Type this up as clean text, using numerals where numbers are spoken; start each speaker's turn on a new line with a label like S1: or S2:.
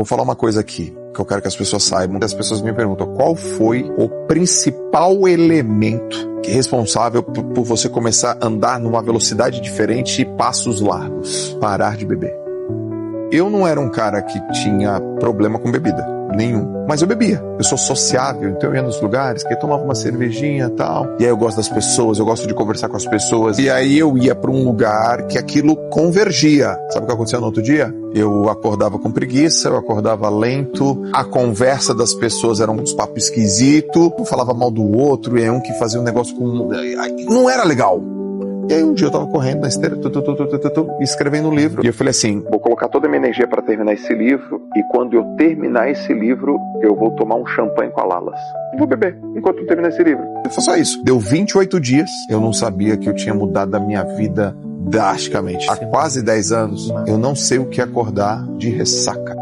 S1: Vou falar uma coisa aqui, que eu quero que as pessoas saibam. As pessoas me perguntam, qual foi o principal elemento que é responsável por você começar a andar numa velocidade diferente e passos largos? Parar de beber. Eu não era um cara que tinha problema com bebida, nenhum. Mas eu bebia. Eu sou sociável, então eu ia nos lugares, que eu tomava uma cervejinha e tal. E aí eu gosto das pessoas, eu gosto de conversar com as pessoas. E aí eu ia para um lugar que aquilo convergia. Sabe o que aconteceu no outro dia? Eu acordava com preguiça, eu acordava lento. A conversa das pessoas era uns papos esquisitos. Um falava mal do outro, e aí um que fazia um negócio com... Não era legal. E aí um dia eu tava correndo na esteira, escrevendo um livro. E eu falei assim, vou colocar toda a minha energia para terminar esse livro, e quando eu terminar esse livro, eu vou tomar um champanhe com a Lalas. E vou beber enquanto eu terminar esse livro. Foi só isso. Deu 28 dias, eu não sabia que eu tinha mudado a minha vida drasticamente. Há quase 10 anos, eu não sei o que é acordar de ressaca.